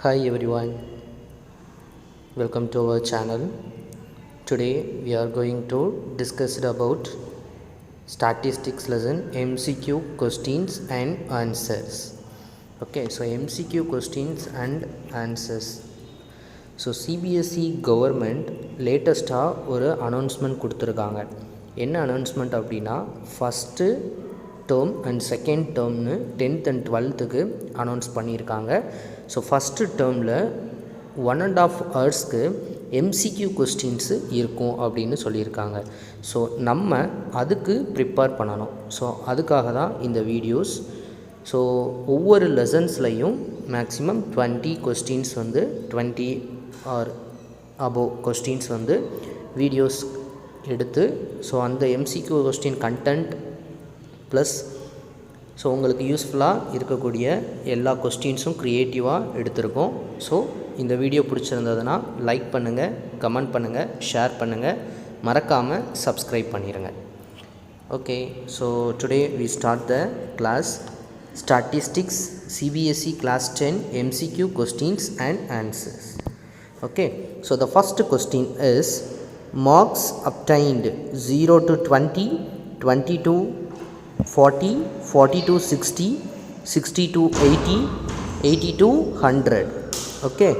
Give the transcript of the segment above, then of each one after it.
Hi everyone, welcome to our channel. Today we are going to discuss about statistics lesson MCQ questions and answers. Okay, so MCQ questions and answers. So CBSE government லேட்டஸ்ட்டாக ஒரு announcement கொடுத்துருக்காங்க. என்ன announcement அப்படின்னா, first term and second டேர்ம்னு 10th and 12th announce பண்ணியிருக்காங்க. So first டேர்மில் 1.5 ஹவர்ஸ்க்கு MCQ questions இருக்கும் அப்படின்னு சொல்லியிருக்காங்க. ஸோ நம்ம அதுக்கு ப்ரிப்பேர் பண்ணணும். ஸோ அதுக்காக தான் இந்த வீடியோஸ். ஸோ ஒவ்வொரு லெசன்ஸ்லையும் maximum 20 questions 20 or above questions videos எடுத்து, ஸோ அந்த MCQ question content plus so உங்களுக்கு யூஸ்ஃபுல்லாக இருக்கக்கூடிய எல்லா கொஸ்டின்ஸும் க்ரியேட்டிவாக எடுத்திருக்கோம். ஸோ இந்த வீடியோ பிடிச்சிருந்ததுன்னா லைக் பண்ணுங்கள், கமெண்ட் பண்ணுங்கள், ஷேர் பண்ணுங்கள், மறக்காமல் சப்ஸ்கிரைப் பண்ணிடுங்க. Okay, so today we start the class Statistics CBSE Class 10 MCQ questions and answers. Okay, so the first question is marks obtained 0 to 20, 20 to 40, 40 to 60, 60 to 80, 80 to 100. Okay,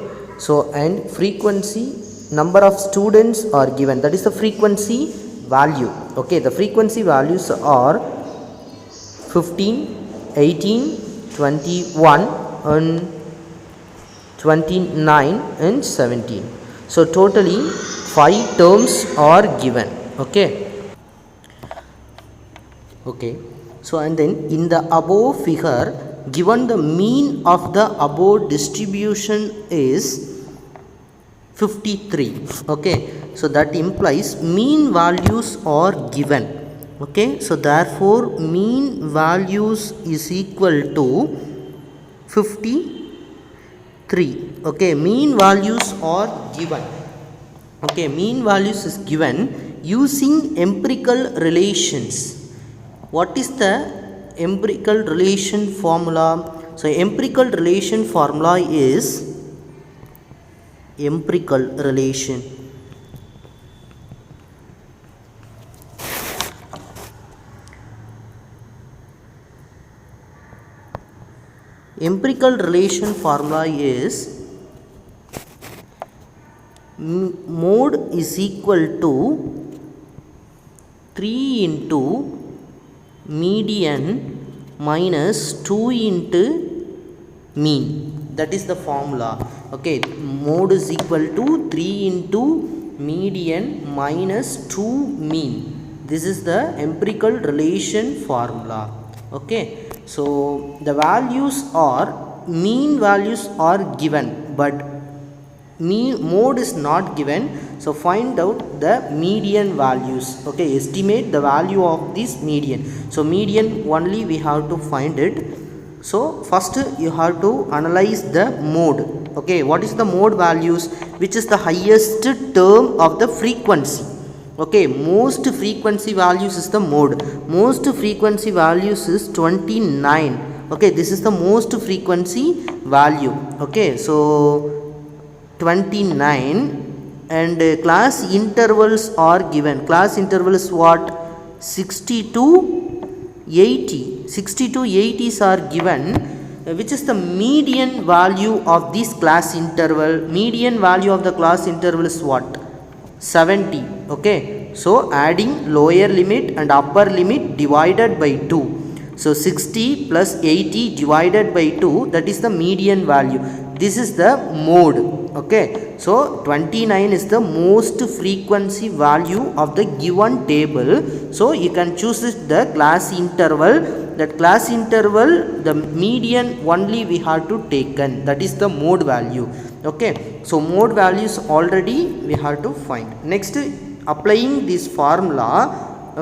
so and frequency, number of students are given, that is the frequency value. Okay, the frequency values are 15, 18, 21 and 29 and 17. So totally 5 terms are given. Okay, so and then in the above figure given the mean of the above distribution is 53. Okay, so that implies mean values are given. Okay, so therefore mean values is equal to 53. Okay, mean values are given. Okay, mean values is given using empirical relations. What is the empirical relation formula? So empirical relation formula is empirical relation. Empirical relation formula is mode is equal to 3 into median minus 2 into mean. That is the formula. Okay, mode is equal to 3 into median minus 2 mean. This is the empirical relation formula. Okay, so the values are, mean values are given but mode is not given. So find out the median values. Okay, estimate the value of this median. So median only we have to find it. So first you have to analyze the mode. Okay, what is the mode values? Which is the highest term of the frequency? Okay, most frequency values is the mode. Most frequency values is 29. Okay, this is the most frequency value. Okay, so 29 and class intervals are given. Class interval is what? 60 to 80. 60 to 80s are given. Which is the median value of this class interval? Median value of the class interval is what? 70. Okay, so adding lower limit and upper limit divided by 2. So 60 plus 80 divided by 2, that is the median value. This is the mode. Okay, so 29 is the most frequency value of the given table. So you can choose the class interval. That class interval, the median only we have to taken, that is the mode value. Okay, so mode values already we have to find. Next, applying this formula.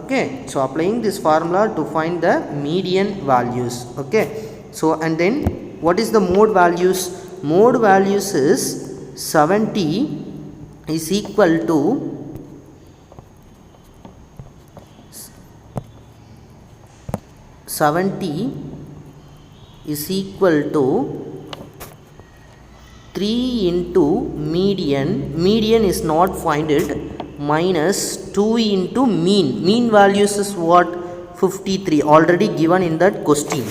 Okay, so applying this formula to find the median values. Okay, so and then what is the mode values? Mode values is 70 is equal to 70 is equal to 3 into median is not find it, minus 2 into mean values is what? 53, already given in that question.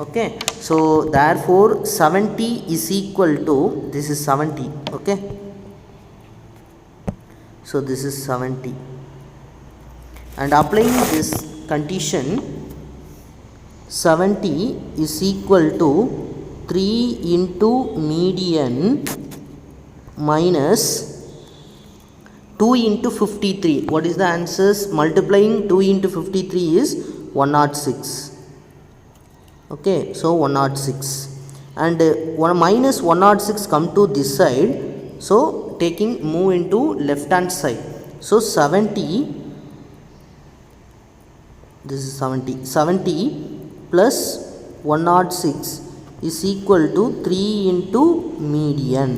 Okay, so therefore 70 is equal to, this is 70. Okay, so this is 70, and applying this condition, 70 is equal to 3 into median minus 2 into 53. What is the answers? Multiplying 2 into 53 is 106. Okay, so 106, and minus 106 come to this side, so taking move into left hand side. So 70, this is 70 plus 106 is equal to 3 into median.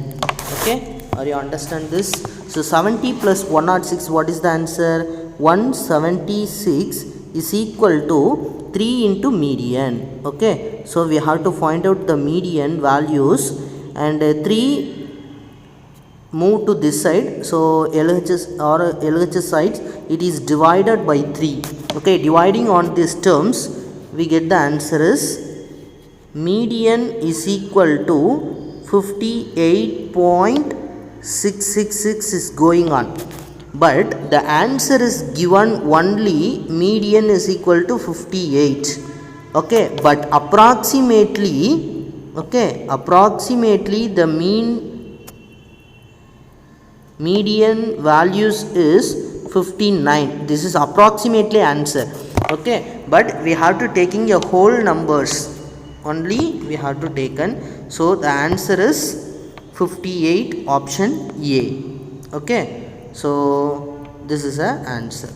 Okay, are you understand this? So 70 plus 106, what is the answer? 176 is equal to 3 into median. Okay, so we have to find out the median values, and 3 move to this side, so LHS or LHS sides, it is divided by 3. Okay, dividing on these terms, we get the answer is median is equal to 58.666 is going on, but the answer is given only median is equal to 58. Okay, but approximately, okay, approximately the median values is 59. This is approximately answer. Okay, but we have to taking a whole numbers only, we have to taken, so the answer is 58, option A. Okay, so this is a answer.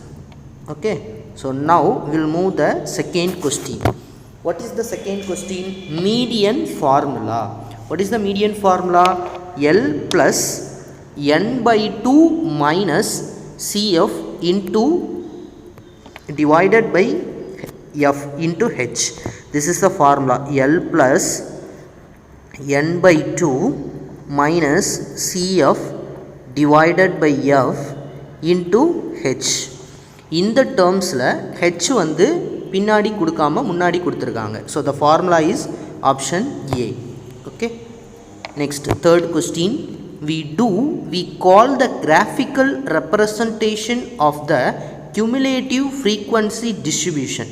Okay, so now we'll move the second question. What is the second question? Median formula. What is the median formula? L plus n by 2 minus CF into divided by F into H. This is the formula. L plus n by 2 minus CF divided by F into H. இந்த டேர்ம்ஸில் H வந்து பின்னாடி கொடுக்காம முன்னாடி கொடுத்துருக்காங்க. So the formula is option A. Okay, next third question. We call the graphical representation of the cumulative frequency distribution.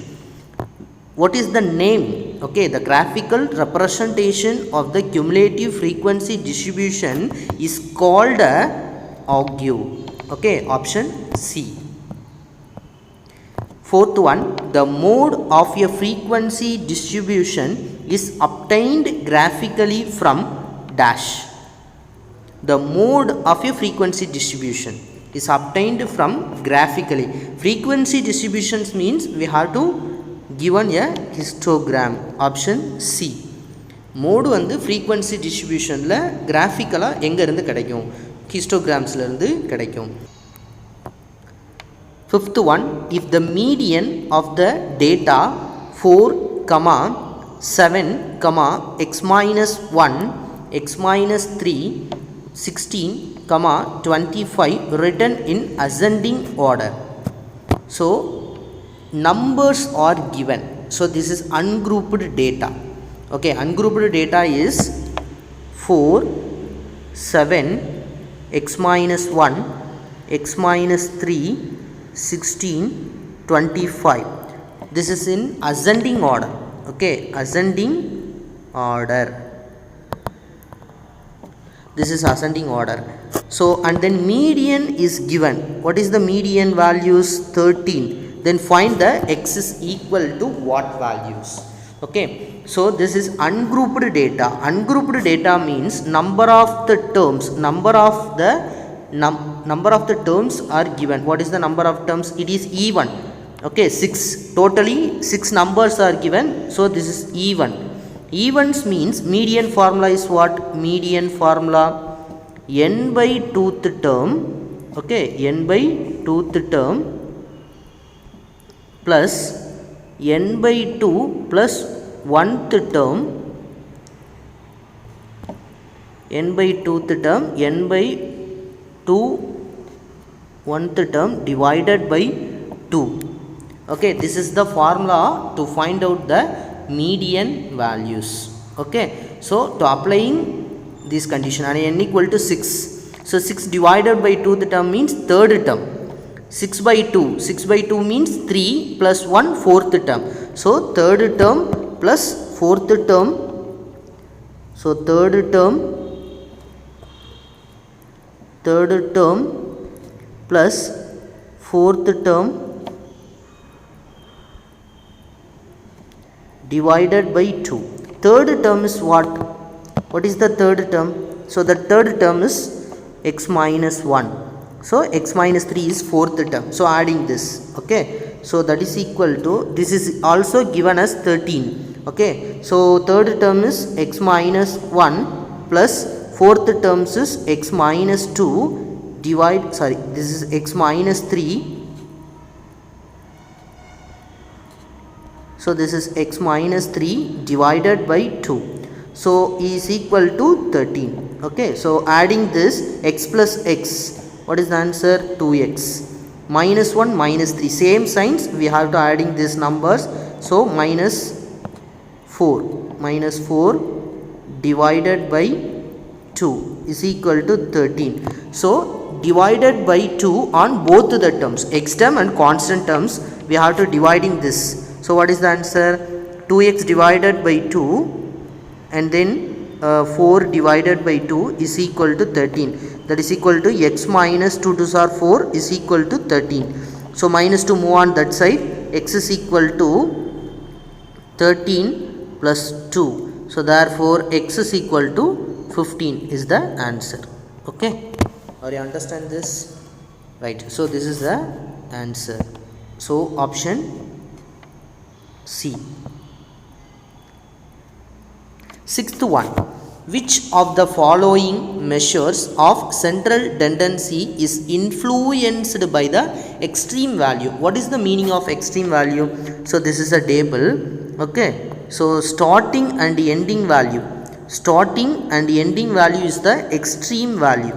What is the name? Okay, the graphical representation of the cumulative frequency distribution is called a Augur. Okay, option C. Fourth one, the mode of a frequency distribution is obtained graphically from dash. The mode of a frequency distribution is obtained from graphically. Frequency distributions means we have to given a histogram. Option C. Mode வந்து frequency distributionல graphically எங்க இருந்து கிடைக்கும்? Histogramsல இருந்து கிடைக்கும். Fifth one, if the median of the data 4, 7, x minus 1, x minus 3, 16, 25 written in ascending order. So numbers are given. So this is ungrouped data. Okay, ungrouped data is 4, 7, x minus 1, x minus 3, 16, 25. This is in ascending order. Okay, ascending order. This is ascending order. So and then median is given. What is the median values? 13. Then find the x is equal to what values? Okay, so this is ungrouped data. Ungrouped data means number of the terms, number of the terms are given. What is the number of terms? It is even. Okay, 6, totally 6 numbers are given, so this is even. Evens means median formula is what? Median formula n by 2th term. Okay, n by 2th term plus n by 2 plus 1th term n by 2th term, n by 2 1th term divided by 2. Okay, this is the formula to find out the median values. Okay, so to applying this condition and n equal to 6, so 6 divided by 2th term means third term. 6 by 2 means 3 plus 1 fourth term. So third term plus fourth term. So third term plus fourth term divided by 2. Third term is what? What is the third term? So the third term is x minus 1. So x minus 3 is fourth term. So adding this. Okay. So that is equal to, this is also given as 13. Okay. So third term is x minus 1 plus fourth term is x minus 2 this is x minus 3. So this is x minus 3 divided by 2. So is equal to 13. Okay. So adding this x plus x. What is the answer? 2x. Minus 1 minus 3. Same signs. We have to adding these numbers. So minus 4. Minus 4 divided by 2 is equal to 13. So divided by 2 on both the terms. X term and constant terms. We have to dividing this. So what is the answer? 2x divided by 2 and then 4 divided by 2 is equal to 13. That is equal to x minus 2 2s are 4 is equal to 13. So minus 2 move on that side. X is equal to 13 plus 2. So therefore x is equal to 15 is the answer. Okay. Are you understand this? Right. So this is the answer. So option C. Sixth one. Which of the following measures of central tendency is influenced by the extreme value? What is the meaning of extreme value? So this is a table. Okay. So starting and ending value. Starting and ending value is the extreme value.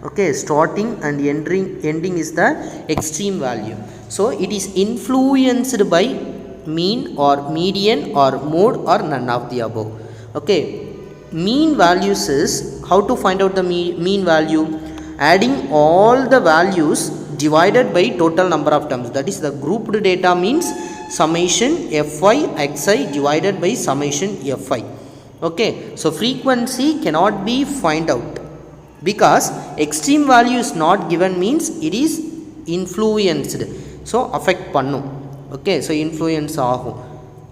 Okay. Starting and ending is the extreme value. So it is influenced by mean or median or mode or none of the above. Okay. Mean values is, how to find out the mean value? Adding all the values divided by total number of terms. That is the grouped data means summation fi xi divided by summation fi. Okay. So frequency cannot be find out because extreme value is not given means it is influenced. So affect pannum. Okay. So influence ஆகும்.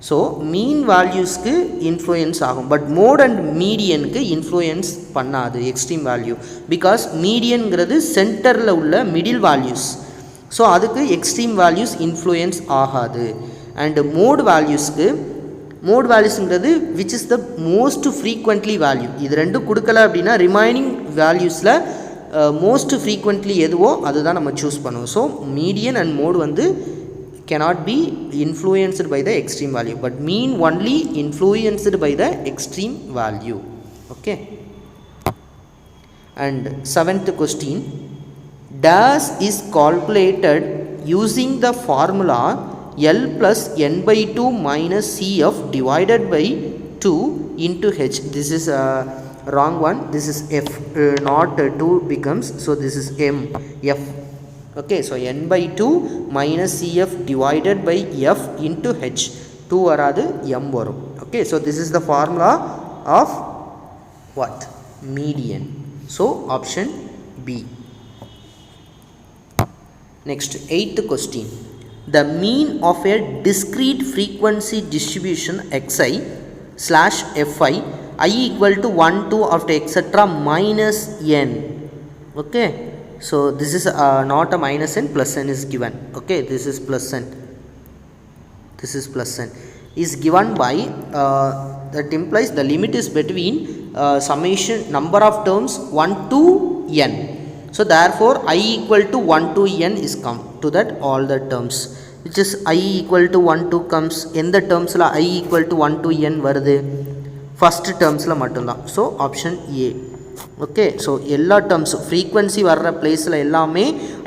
So mean values க்கு influence ஆகும், but mode and median க்கு influence பண்ணாது extreme value, because median ங்கிறது சென்டர்ல உள்ள middle values. So அதுக்கு extreme values influence ஆகாது. And mode values ங்கிறது which is the most frequently value. இது ரெண்டு கொடுக்கல அப்படின்னா remaining valuesல most frequently எதுவோ அதுதான் நம்ம choose பண்ணுவோம். So median and mode வந்து cannot be influenced by the extreme value, but mean only influenced by the extreme value. Okay. And seventh question, dash is calculated using the formula L plus n by 2 minus Cf divided by 2 into H. This is a wrong one. This is F, not 2 becomes, so this is M, F. Okay, so n by 2 minus Cf divided by F into H. 2 varadu M varum. Okay, so this is the formula of what? Median. So option B. Next, eighth question. The mean of a discrete frequency distribution xi slash fi I equal to 1 2 after etc minus n. Okay. So this is not a minus n, plus n is given. Okay, this is plus n. This is plus n is given by that implies the limit is between summation number of terms 1 to n. So therefore I equal to 1 to n is come to that all the terms, which is I equal to 1 to comes in the terms la I equal to 1 to n varudhu first terms la mattum. So option A. Okay. So எல்லா terms frequency வர்ற பிளேஸில் எல்லாமே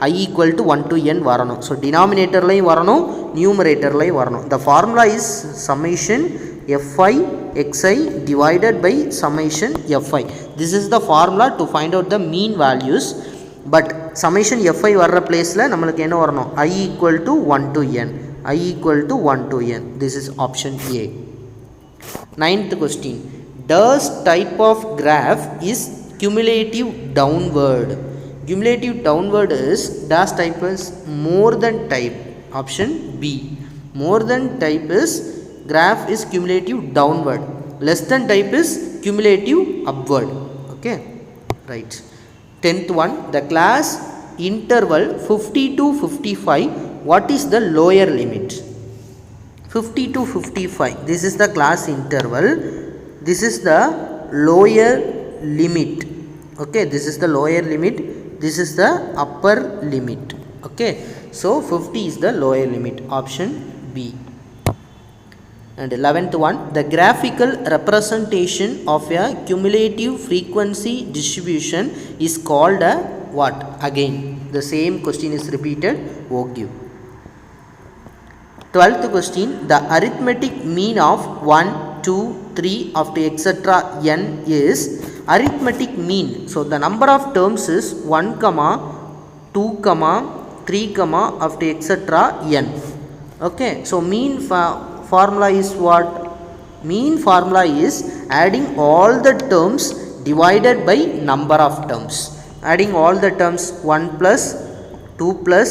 I equal to 1 to n வரணும். So டினாமினேட்டர்லையும் வரணும், நியூமரேட்டர்லையும் வரணும். The formula is summation fi xi divided by summation fi. This is the formula to find out the mean values. But summation fi வர்ற பிளேஸில் நம்மளுக்கு என்ன வரணும்? I equal to 1 to n. I equal to 1 to n. This is option A. Ninth question. Does type of graph is cumulative downward? Cumulative downward is dash type is more than type. Option B. More than type is graph is cumulative downward. Less than type is cumulative upward. Okay, right. 10th one, the class interval 50 to 55. What is the lower limit? 50 to 55. This is the class interval. This is the lower limit. Okay, this is the lower limit. This is the upper limit. Okay, so 50 is the lower limit. Option B. And 11th one, the graphical representation of a cumulative frequency distribution is called a what? Again, the same question is repeated. Give. 12th question, the arithmetic mean of 1, 2, 3 after etc. n is arithmetic mean. So the number of terms is 1, 2, 3, after etc. n. Okay, so mean formula is what? Mean formula is adding all the terms divided by number of terms. Adding all the terms 1 plus 2 plus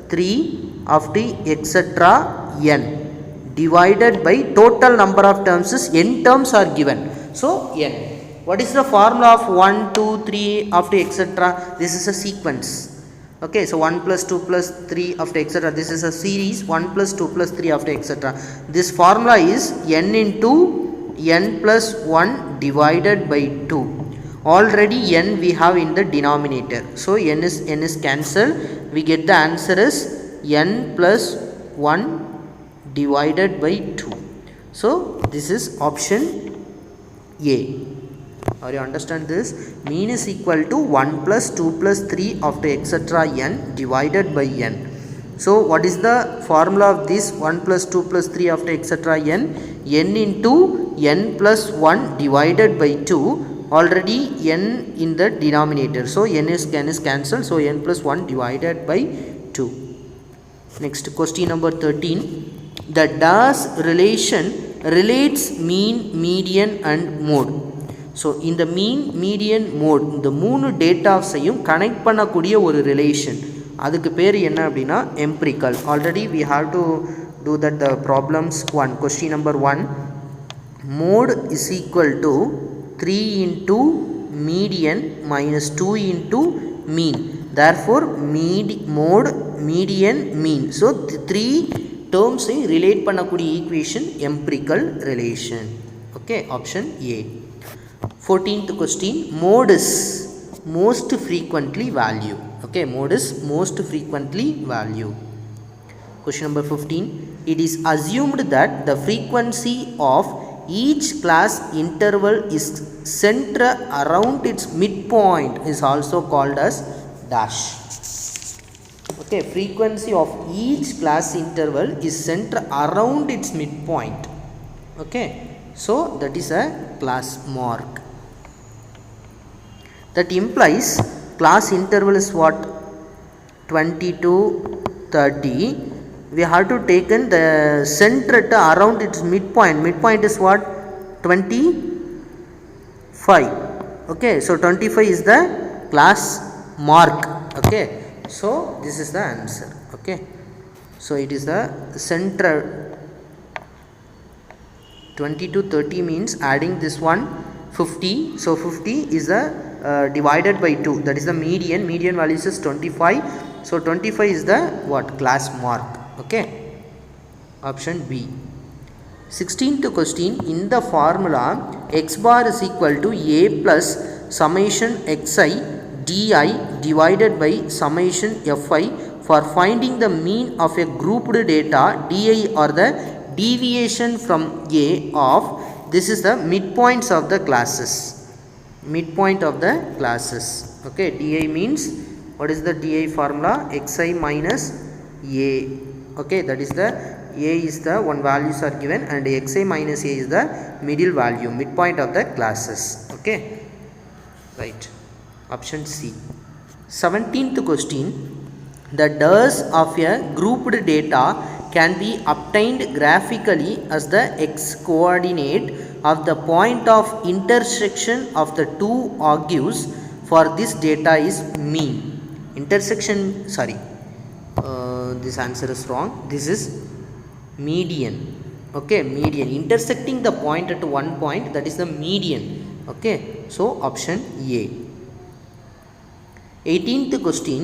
3 after etc. n divided by total number of terms is n terms are given. So n. What is the formula of 1, 2, 3 after etc.? This is a sequence. Okay, so 1 plus 2 plus 3 after etc. This is a series 1 plus 2 plus 3 after etc. This formula is n into n plus 1 divided by 2. Already n we have in the denominator. So n is cancelled. We get the answer is n plus 1 divided by 2. So this is option A. Are you understand this? Mean is equal to 1 plus 2 plus 3 after etc. n divided by n. So what is the formula of this 1 plus 2 plus 3 after etc. n? n into n plus 1 divided by 2. Already n in the denominator. So n is cancelled. So n plus 1 divided by 2. Next question number 13. The dash relation relates mean, median and mode. So இந்த mean median mode இந்த 3 டேட்டாஸையும் connect பண்ணக்கூடிய ஒரு relation, அதுக்கு பேர் என்ன அப்படின்னா empirical. Already we have to do that the problems 1. Question number 1, mode is equal to 3 into median minus 2 into mean. Therefore mode median mean. So 3 டேர்ம்ஸை relate பண்ணக்கூடிய equation empirical relation. Okay, option A. 14th question, mode is most frequently value. Okay, mode is most frequently value. Question number 15, it is assumed that the frequency of each class interval is centered around its midpoint is also called as dash. Okay, frequency of each class interval is centered around its midpoint. Okay, so that is a class mark. That implies class interval is what? 20 to 30. We have to take in the center around its midpoint. Midpoint is what? 25. Okay, so 25 is the class mark. Okay, so this is the answer. Okay, so it is the center. 20 to 30 means adding this one 50. So 50 is the divided by 2, that is the median. Median value is 25. So 25 is the what? Class mark. Okay, option B. 16th question, in the formula x bar is equal to a plus summation xi di divided by summation fi for finding the mean of a grouped data, di or the deviation from a of, this is the midpoints of the classes. midpoint of the classes. Okay, di means, what is the di formula? Xi minus a. Okay, that is the a is the one values are given and xi minus a is the middle value, midpoint of the classes. Okay, right, option C. 17th question, the DERs of a grouped data can be obtained graphically as the x coordinate of the point of intersection of the two argues for this data is mean. Intersection, sorry, this answer is wrong. This is median. Okay, median, intersecting the point at one point, that is the median. Okay, so option A. 18th question,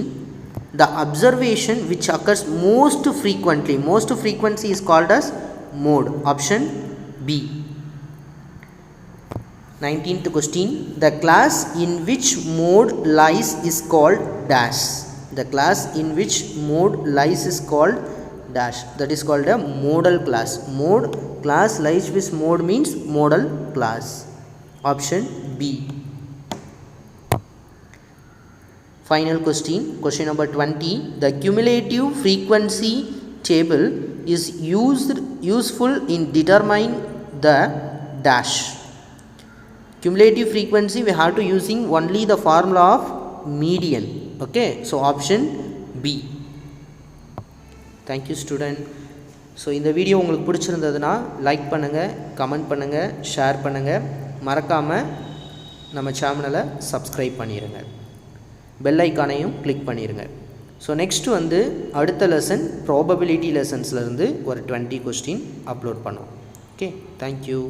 the observation which occurs most frequently, most frequency is called as mode. Option B. 19th question, the class in which mode lies is called dash. The class in which mode lies is called dash, that is called a modal class. Mode class lies with mode means modal class. Option B. Final question, question number 20, the cumulative frequency table is useful in determining the dash. Cumulative frequency we have to using only the formula of median. Okay, so option B. Thank you student. So இந்த video உங்களுக்கு பிடிச்சிருந்ததுன்னா like பண்ணுங்கள், comment பண்ணுங்கள், share பண்ணுங்கள், மறக்காமல் நம்ம சேனலை subscribe பண்ணிடுங்க, பெல் ஐக்கானையும் கிளிக் பண்ணிடுங்க. ஸோ நெக்ஸ்ட்டு வந்து அடுத்த லெசன் ப்ராபபிலிட்டி லெசன்ஸ்லேருந்து ஒரு 20 கொஸ்டின் அப்லோட் பண்ணுவோம். Okay, thank you.